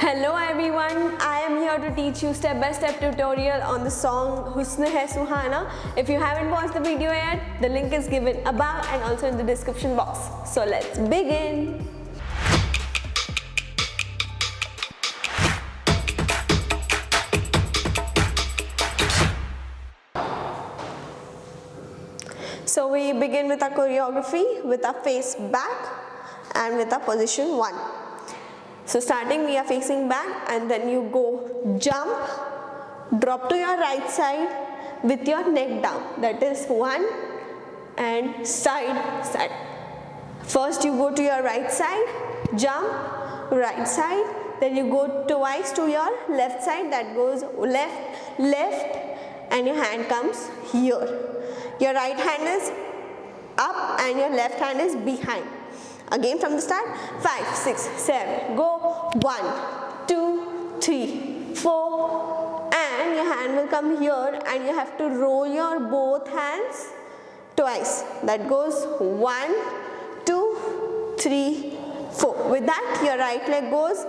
Hello everyone, I am here to teach you step-by-step tutorial on the song Husn Hai Suhana. If you haven't watched the video yet, the link is given above and also in the description box. So let's begin. So we begin with our choreography with our face back and with our position 1. So starting, we are facing back and then you go jump, drop to your right side with your neck down. That is 1 and side. First you go to your right side, jump, right side, then you go twice to your left side, that goes left and your hand comes here. Your right hand is up and your left hand is behind. Again from the start, 5, 6, 7, go 1, 2, 3, 4 and your hand will come here and you have to roll your both hands twice. That goes 1, 2, 3, 4. With that your right leg goes,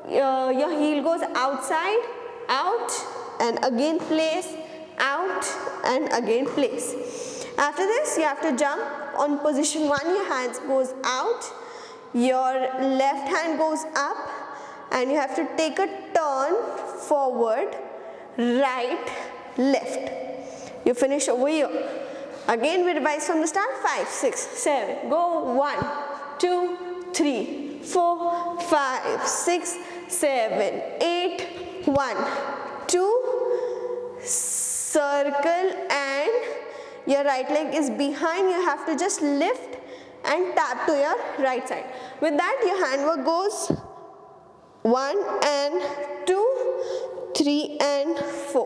your heel goes outside, out and again place, out and again place. After this you have to jump on position 1, your hands goes out, your left hand goes up and you have to take a turn forward, right, left. You finish over here. Again we revise from the start, 5, 6, 7, go 1, 2, 3, 4, 5, 6, 7, 8, 1, 2, circle and your right leg is behind, you have to just lift and tap to your right side. With that your handwork goes 1 and 2, 3 and 4.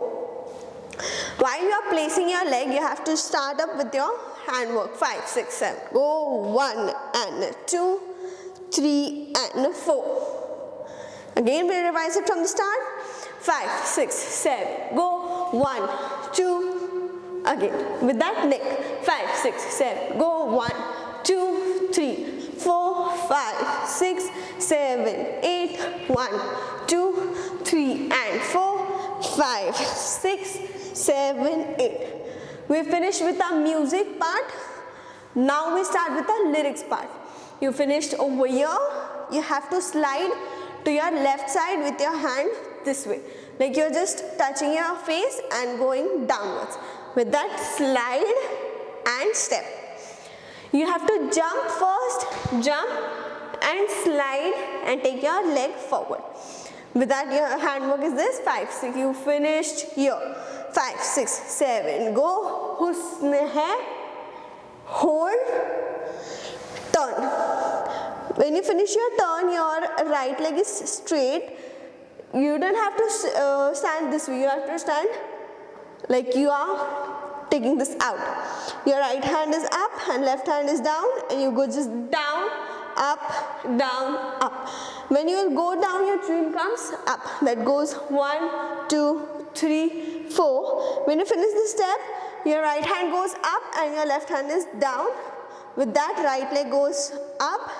While you are placing your leg, you have to start up with your handwork. 5, 6, 7. Go 1 and 2, 3 and 4. Again we revise it from the start. 5, 6, 7. Go 1, 2, again with that neck, 5, 6, 7, go 1, 2, 3, 4, 5, 6, 7, 8, 1, 2, 3 and 4, 5, 6, 7, 8. We finished with our music part. Now we start with the lyrics part. You finished over here, you have to slide to your left side with your hand this way. Like you're just touching your face and going downwards. With that, slide and step. You have to jump first, jump and slide and take your leg forward. With that, your handwork is this, 5, 6, you finished here. 5, 6, 7, go, husn hai, hold, turn. When you finish your turn, your right leg is straight. You don't have to stand this way, you have to stand like you are taking this out. Your right hand is up and left hand is down and you go just down, up, down, up. When you will go down, your chin comes up. That goes 1, 2, 3, 4. When you finish this step, your right hand goes up and your left hand is down. With that, right leg goes up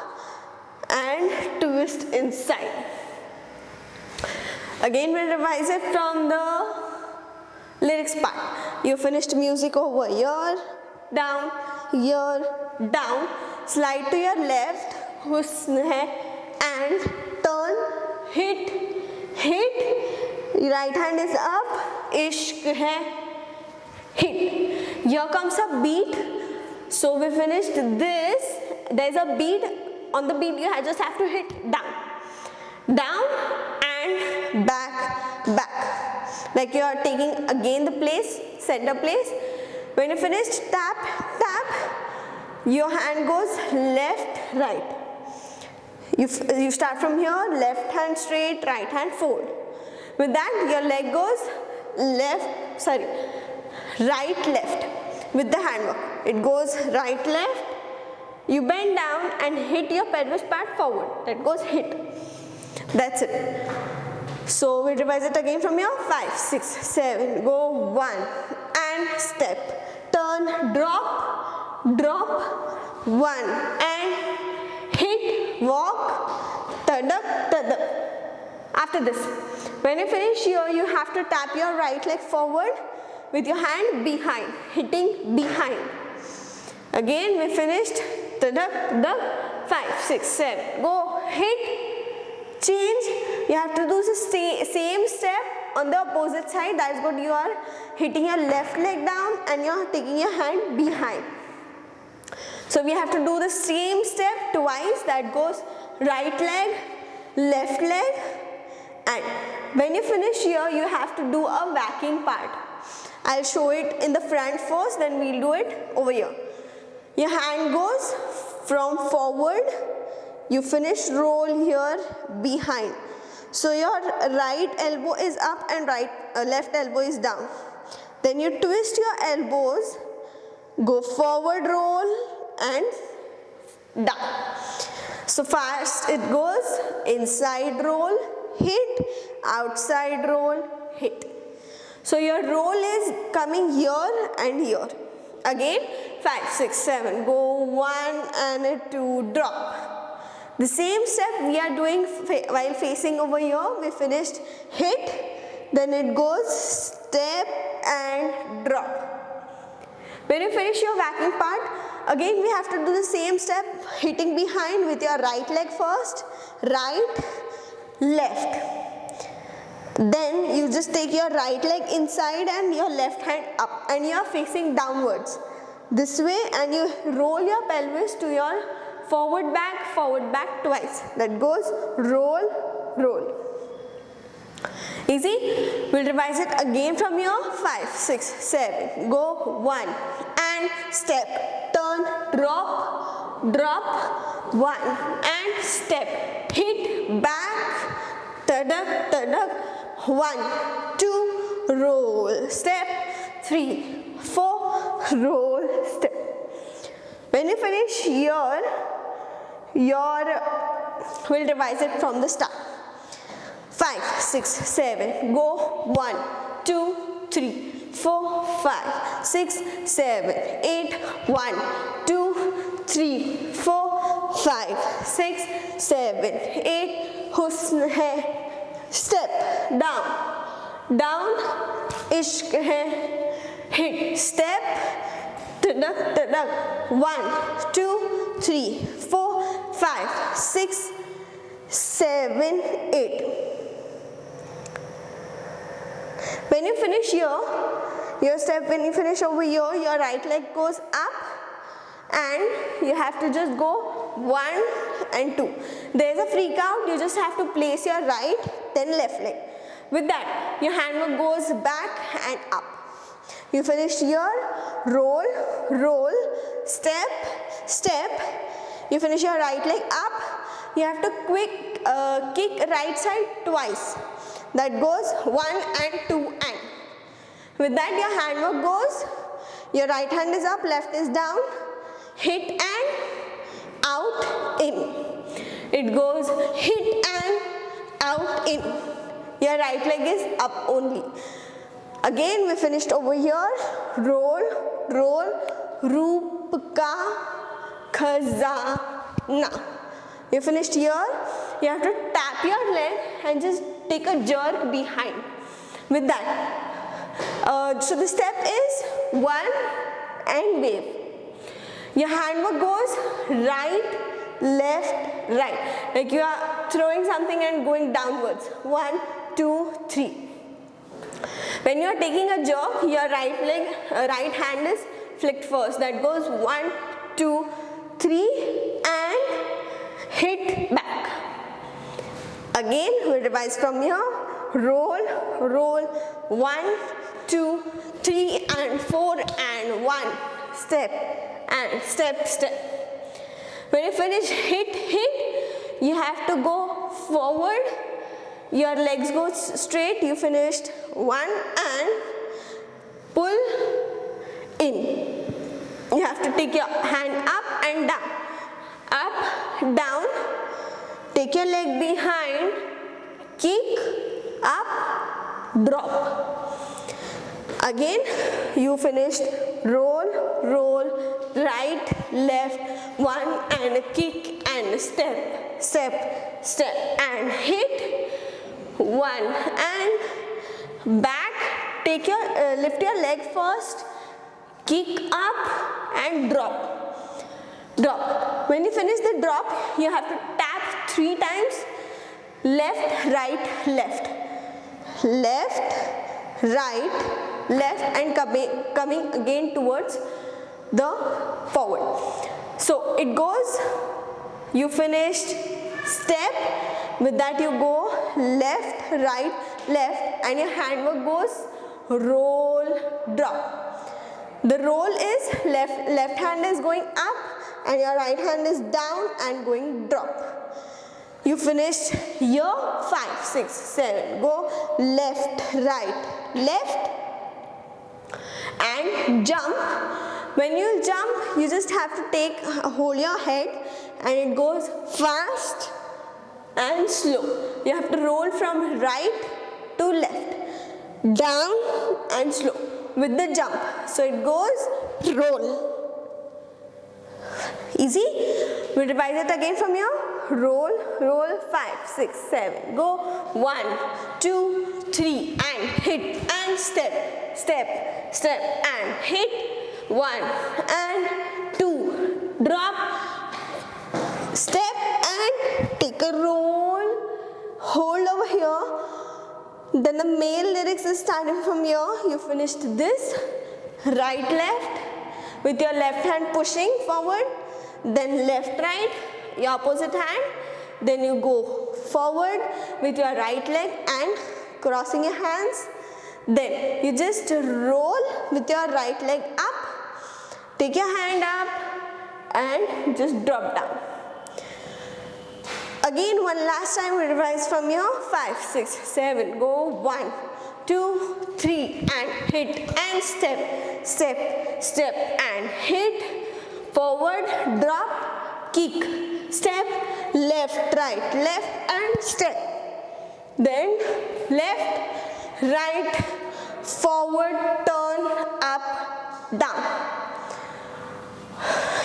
and twist inside. Again, we'll revise it from the lyrics part. You finished music over here, down, slide to your left, husn hai, and turn, hit, your right hand is up, ishq hai, hit. Here comes a beat. So we finished this, there's a beat, on the beat you just have to hit down and back, like you are taking again the place, center place. When you finish, tap, your hand goes left, right. You start from here, left hand straight, right hand fold. With that your leg goes right, left with the handwork. It goes right, left. You bend down and hit your pelvis part forward. That goes hit. That's it. So we revise it again from here. 5, 6, 7, go 1 and step, turn, drop, 1 and hit, walk, tadak. after this. When you finish here, you have to tap your right leg forward with your hand behind, hitting behind. Again, we finished. The 5, 6, 7. Go, hit, change. You have to do the same step on the opposite side. That's what you are hitting your left leg down and you are taking your hand behind. So we have to do the same step twice. That goes right leg, left leg, and when you finish here, you have to do a backing part. I'll show it in the front first, then we'll do it over here. Your hand goes from forward, you finish roll here behind. So your right elbow is up and left elbow is down. Then you twist your elbows, go forward roll and down. So first it goes inside roll, hit, outside roll, hit. So your roll is coming here and here. Again, 5, 6, 7, go 1 and 2, drop. The same step we are doing while facing over here. We finished hit, then it goes step and drop. When you finish your backing part, again we have to do the same step, hitting behind with your right leg first, right, left. Then you just take your right leg inside and your left hand up and you are facing downwards this way, and you roll your pelvis to your forward back twice. That goes roll, roll. Easy? We'll revise it again from here. 5, 6, 7. Go 1 and step, turn, drop, drop, 1 and step, hit, back, tadak, tadak, 1, 2, roll, step, 3, 4, roll, step. When you finish here, we'll revise it from the start. 5, 6, 7, go 1, 2, 3, 4, 5, 6, 7, 8, 1, 2, 3, 4, 5, 6, 7, 8, husn hai. Step, down, down, ishq hai, hit, step, tadak, tadak, 1, 2, 3, 4, 5, 6, 7, 8. When you finish here, when you finish over here, your right leg goes up and you have to just go 1 and 2. There is a free count, you just have to place your right, then left leg. With that, your handwork goes back and up. You finish here, roll, roll, step, step. You finish your right leg up. You have to kick right side twice. That goes 1 and 2 and. With that, your handwork goes, your right hand is up, left is down, hit and out, in. It goes hit and out, in. Your right leg is up only. Again, we finished over here, roll, roll, Roopka Khazana. You finished here, you have to tap your leg and just take a jerk behind. With that, so the step is 1 and wave. Your handwork goes right, left, right. Like you are throwing something and going downwards. 1, 2, 3. When you are taking a jerk, your right hand is flicked first. That goes 1, 2, 3 and hit back. Again, we'll revise from here. Roll, roll, 1, 2, 3 and 4 and 1. Step and step, step. When you finish hit, hit, you have to go forward. Your legs go straight. You finished 1 and pull in. You have to take your hand up and down. Up, down. Take your leg behind. Kick, up, drop. Again, you finished roll, roll, right, left, 1 and kick and step, step, step and hit. 1 and back. Take your lift your leg first, kick up and drop. Drop. When you finish the drop, you have to tap 3 times. Left, right, left. Left, right, left, and coming again towards the forward. So it goes, you finished step, with that you go left, right, left, and your handwork goes roll, drop. The roll is left hand is going up and your right hand is down and going drop. You finished here, 5, 6, 7, go left, right, left, and jump. When you jump, you just have to hold your head, and it goes fast and slow. You have to roll from right to left, down and slow with the jump. So it goes roll. Easy? We revise it again from here. Roll, roll, 5, 6, 7. Go 1, 2, 3 and hit and step, step, step and hit. 1 and 2. Drop, step and take a roll. Hold over here. Then the male lyrics is starting from here. You finished this. Right, left with your left hand pushing forward. Then left, right, your opposite hand. Then you go forward with your right leg and crossing your hands. Then you just roll with your right leg up. Take your hand up and just drop down. Again, one last time we revise from here. 5, 6, 7. Go 1, 2, 3 and hit and step, step, step and hit. Forward, drop, kick, step, left, right, left and step. Then left, right, forward, turn, up, down.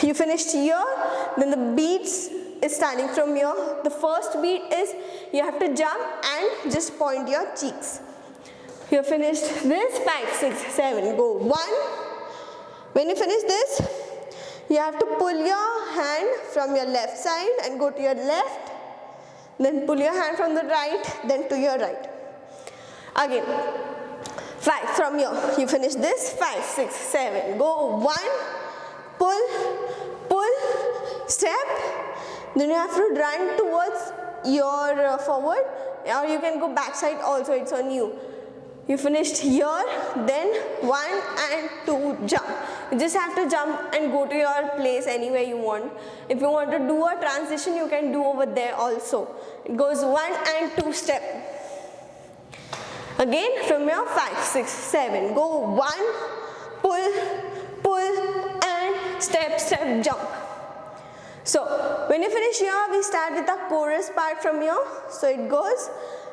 You finished here. Then the beats is starting from here. The first beat is you have to jump and just point your cheeks. You finished this. 5, 6, 7. Go 1. When you finish this, you have to pull your hand from your left side and go to your left. Then pull your hand from the right, then to your right. Again. 5 from here. You finish this. 5, 6, 7. Go 1. Pull, pull, step. Then you have to run towards your forward, or you can go backside also, it's on you. You finished here, then 1 and 2 jump. You just have to jump and go to your place anywhere you want. If you want to do a transition, you can do over there also. It goes 1 and 2 step. Again from here, 5, 6, 7. Go 1, pull, pull and step, step, jump. So when you finish here, we start with the chorus part from here. So it goes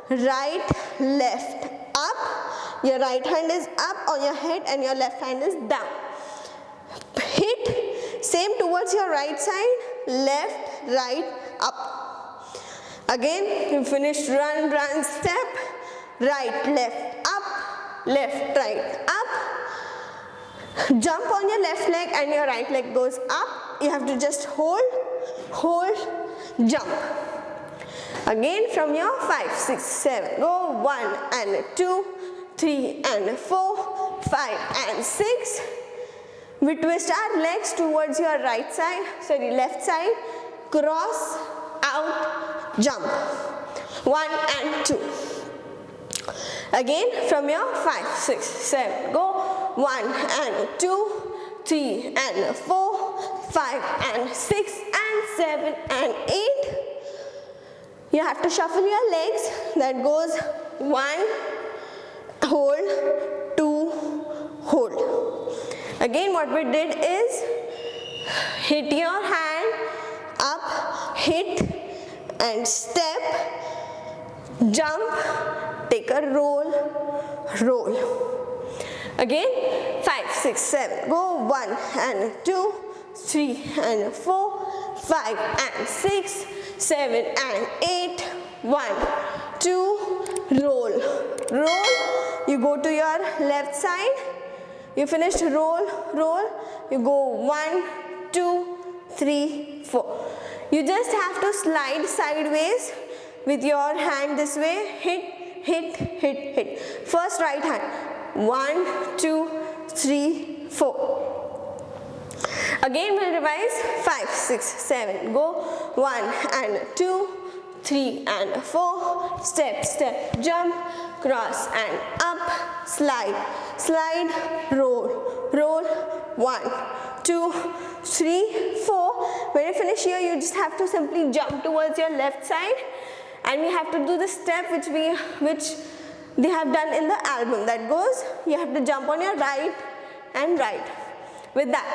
right, left, up. Your right hand is up on your head and your left hand is down. Hit, same towards your right side, left, right, up. Again, you finished run, run, step, right, left, up, left, right, up. Jump on your left leg and your right leg goes up. You have to just hold, hold, jump. Again from here, 5, 6, 7. Go 1 and 2, 3 and 4, 5 and 6. We twist our legs towards your right side, sorry, left side. Cross, out, jump. 1 and 2. Again from here, 5, 6, 7. Go 1 and 2, 3 and 4, 5 and 6 and 7 and 8. You have to shuffle your legs. That goes 1, hold, 2, hold. Again, what we did is hit your hand up, hit and step, jump, take a roll, roll. Again, 5, 6, 7. Go 1 and 2, 3 and 4, 5 and 6, 7 and 8. 1, 2, roll, roll, you go to your left side, you finished, roll, roll, you go 1, 2, 3, 4. You just have to slide sideways with your hand this way, hit, hit, hit, hit. First right hand, 1, 2, 3, 4. Again we'll revise, 5, 6, 7, go 1 and 2, 3 and 4, step, step, jump, cross and up, slide, slide, roll, roll, 1, 2, 3, 4. When you finish here, you just have to simply jump towards your left side, and we have to do the step which they have done in the album. That goes, you have to jump on your right and right. With that,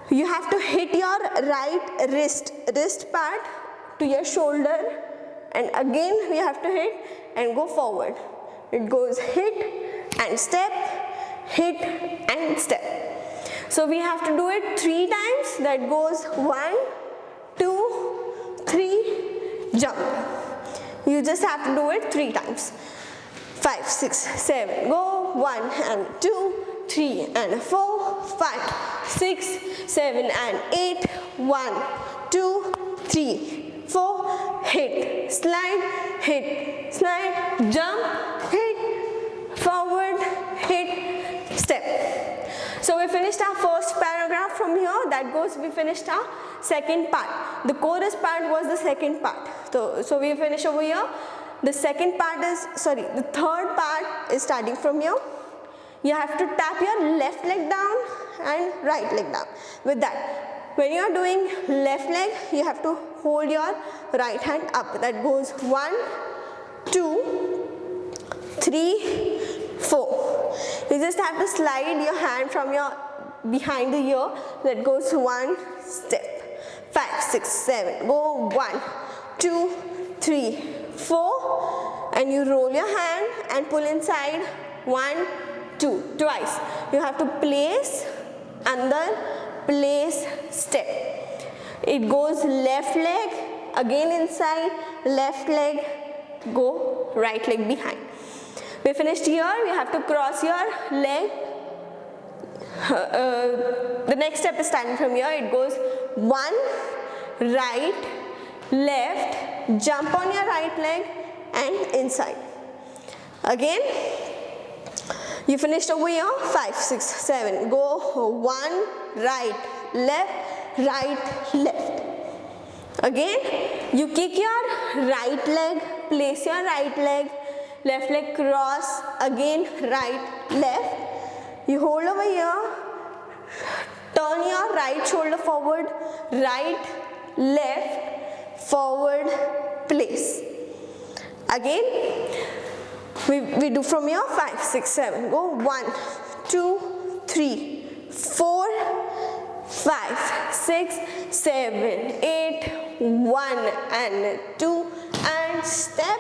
you have to hit your right wrist part to your shoulder, and again we have to hit and go forward. It goes hit and step, hit and step. So we have to do it 3 times. That goes 1, 2, 3, jump. You just have to do it 3 times. 5, 6, 7, go 1 and 2, 3 and 4, 5, 6, 7 and 8, 1, 2, 3, 4, hit, slide, jump, hit, forward, hit, step. So we finished our first paragraph from here. That goes, we finished our second part. The chorus part was the second part. So we finish over here. The third part is starting from here. You have to tap your left leg down and right leg down. With that, when you are doing left leg, you have to hold your right hand up. That goes 1, 2, 3, 4. You just have to slide your hand from your behind the ear. That goes 1 step. 5, 6, 7. Go 1, 2, 3, 4. And you roll your hand and pull inside. 1, 2. Twice. You have to place and then place, step. It goes left leg, again inside, left leg, go right leg behind. We finished here. We have to cross your leg. The next step is starting from here. It goes 1, right, left, jump on your right leg and inside. Again, you finished over here. 5, 6, 7. Go 1, right, left. Again, you kick your right leg, place your right leg, left leg cross, again right, left. You hold over here, turn your right shoulder forward, right, left, forward, place. Again, we do from here. 5, 6, 7. Go 1, 2, 3, 4, 5, 6, 7, 8, 1 and 2 and step,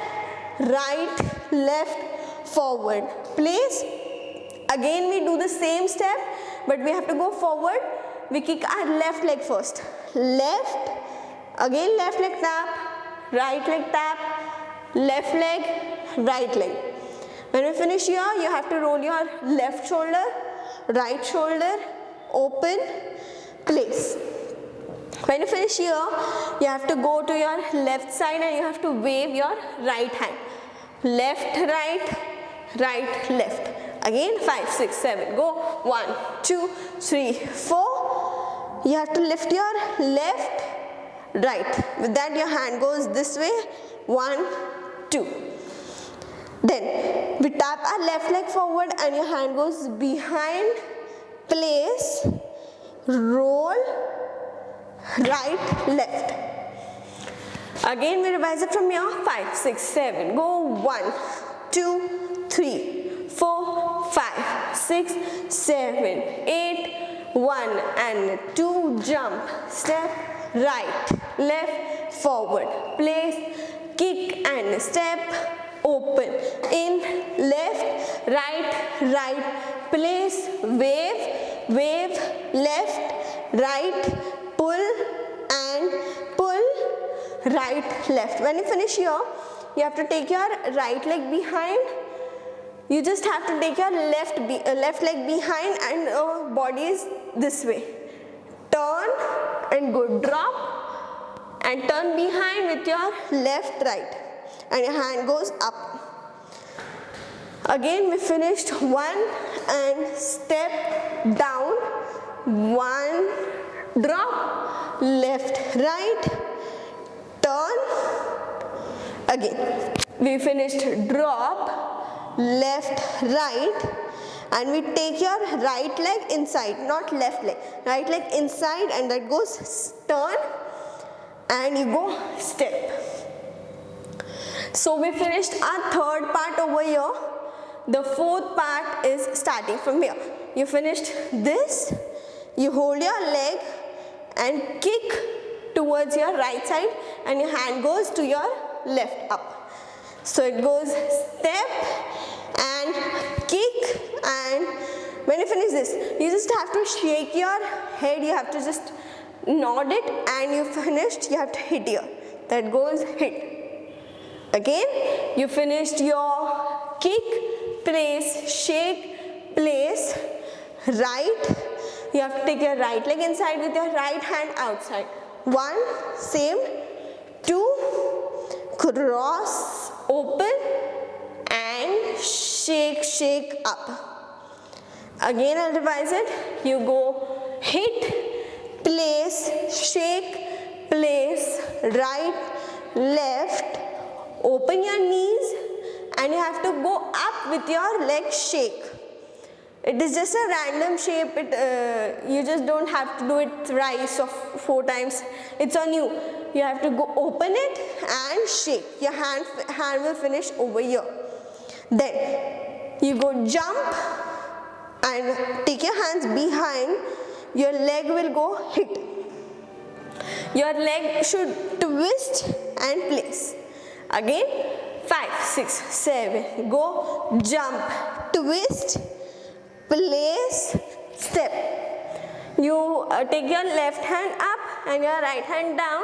right, left, forward, place. Again we do the same step, but we have to go forward. We kick our left leg first. Left, again left leg tap, right leg tap, left leg, right leg. When we finish here, you have to roll your left shoulder, right shoulder, open, place. When you finish here, you have to go to your left side and you have to wave your right hand. Left, right, right, left. Again, 5, 6, 7. Go 1, 2, 3, 4. You have to lift your left, right. With that, your hand goes this way. 1, 2. Then we tap our left leg forward and your hand goes behind, place, roll, right, left. Again we revise it from here. 5, 6, 7. Go 1, 2, 3, 4, 5, 6, 7, 8, 1 and 2. Jump, step, right, left, forward, place, kick and step, open, in, left, right, place, wave, left, right, pull and pull, right, left. When you finish here, you have to take your right leg behind. You just have to take your left leg behind and body is this way. Turn and go drop and turn behind with your left right and your hand goes up. Again we finished 1 and step down, 1, drop, left right, turn. Again we finished drop, left right, and we take your right leg inside, not left leg, right leg inside, and that goes turn and you go step. So we finished our third part over here. The fourth part is starting from here. You finished this, you hold your leg and kick towards your right side and your hand goes to your left up. So it goes step and kick, and when you finish this, you just have to shake your head, you have to just nod it, and you finished, you have to hit here. That goes hit. Again, you finished your kick, place, shake, place, right. You have to take your right leg inside with your right hand outside. 1, same, 2, cross, open, and shake, shake up. Again I'll revise it. You go hit, place, shake, place, right, left, open your knees, and you have to go up with your leg shake. It is just a random shape. You just don't have to do it thrice or 4 times. It's on you. You have to go open it and shake. Your hand will finish over here. Then you go jump and take your hands behind. Your leg will go hit. Your leg should twist and place. Again, 5, 6, 7. Go jump, twist, place, step. You take your left hand up and your right hand down.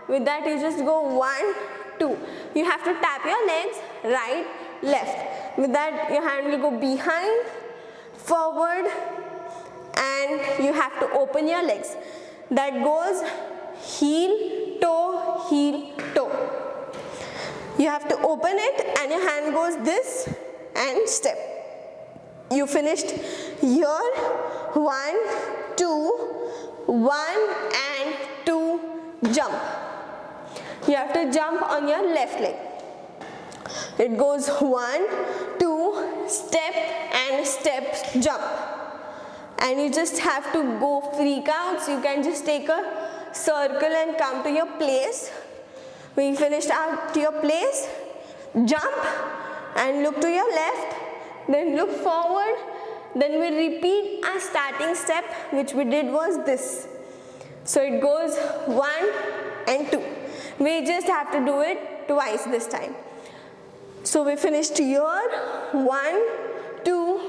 With that you just go 1, 2. You have to tap your legs right, left. With that your hand will go behind, forward, and you have to open your legs. That goes heel, toe. You have to open it and your hand goes this and step. You finished here, 1, 2, 1 and 2, jump. You have to jump on your left leg. It goes 1, 2, step and step, jump. And you just have to go freak out. So you can just take a circle and come to your place. We finished out to your place, jump and look to your left, then look forward. Then we repeat our starting step, which we did was this. So it goes 1 and 2. We just have to do it twice this time. So we finished here, 1, 2,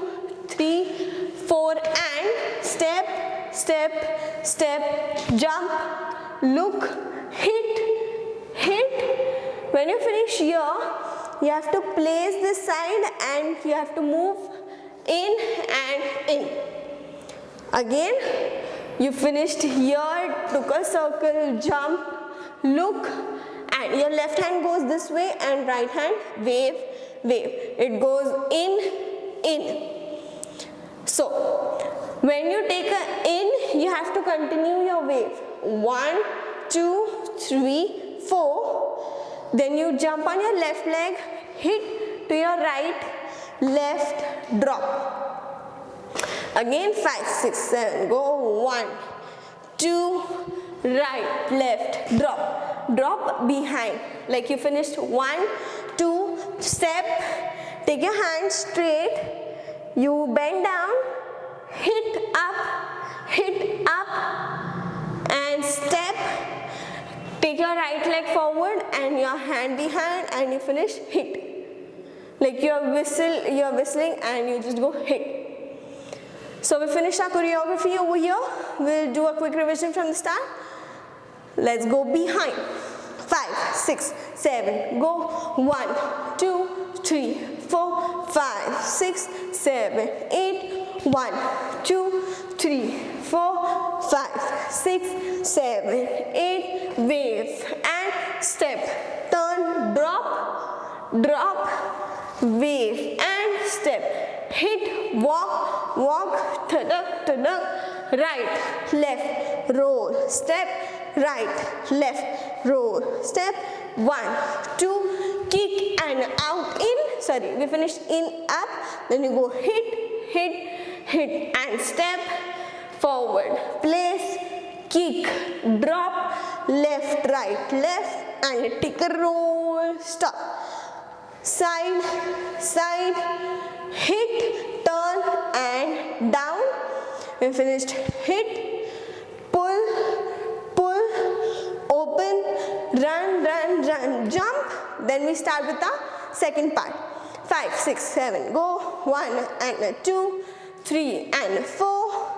3, 4 and step, step, step, jump, look, hit. When you finish here, you have to place this side and you have to move in and in. Again, you finished here, took a circle, jump, look, and your left hand goes this way and right hand wave. It goes in. So, when you take a in, you have to continue your wave. 1, 2, 3, 4. Then you jump on your left leg, hit to your right, left, drop. Again 5, 6, 7, go 1, 2, right, left, drop behind. Like you finished 1, 2, step, take your hands straight, you bend down, hit up and step. Take your right leg forward and your hand behind and you finish hit. Like you're whistling and you just go hit. So we finished our choreography over here. We'll do a quick revision from the start. Let's go behind. 5, 6, 7, go 1, 2, 3, 4, 5, 6, 7, 8, 1, 2, 3, 4, 5, 6, 7, 8, wave and step, turn, drop, drop, wave and step, hit, walk, walk, tadak, tadak, right, left, roll, step, right, left, roll, step, 1, 2, kick and out, in, sorry, we finished in, up, then you go hit, hit, hit and step, forward, place, kick, drop, left, right, left and take a roll, stop, side, side, hit, turn and down, we finished hit, pull, pull, open, run, run, run, jump, then we start with the second part, 5, 6, 7, go, 1 and 2, 3 and 4,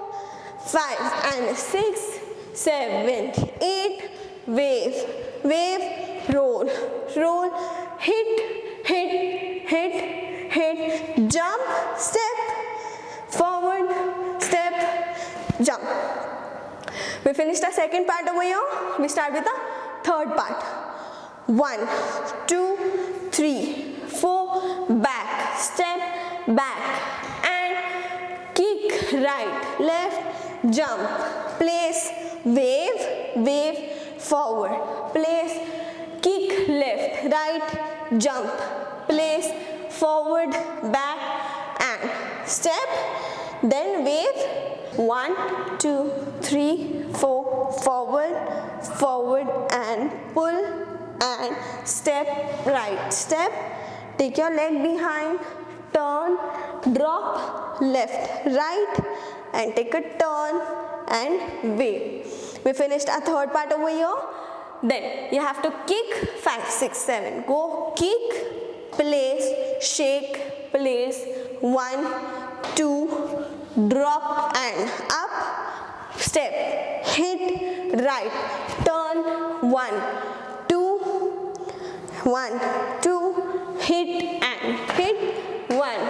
5 and 6, 7, 8, wave, wave, roll, roll, hit, hit, hit, hit, jump, step, forward, step, jump. We finished the second part over here. We start with the third part. 1, 2, 3, 4, back, step, back, and kick, right, left, jump, place, wave, wave, forward, place, kick, left, right, jump, place, forward, back, and step, then wave, 1, 2, 3, 4, forward, forward, and pull, and step, right, step, take your leg behind, turn, drop, left, right, and take a turn and wave. We finished our third part over here. Then you have to kick, 5, 6, 7, go, kick, place, shake, place, 1, 2, drop and up, step, hit, right, turn, 1, 2, 1, 2, hit and hit, 1,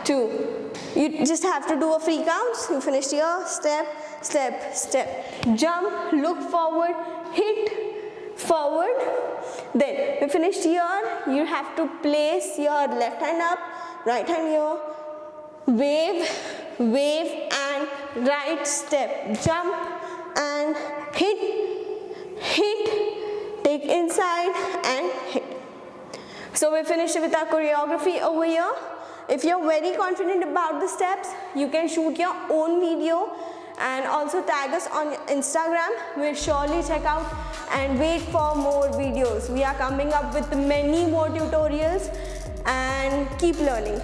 2. You just have to do a free counts. You finished here, step, step, step, jump, look forward, hit, forward. Then we finished here. You have to place your left hand up, right hand here, wave, wave and right step, jump and hit, hit, take inside and hit. So we finished with our choreography over here. If you're very confident about the steps, you can shoot your own video and also tag us on Instagram. We'll surely check out and wait for more videos. We are coming up with many more tutorials and keep learning.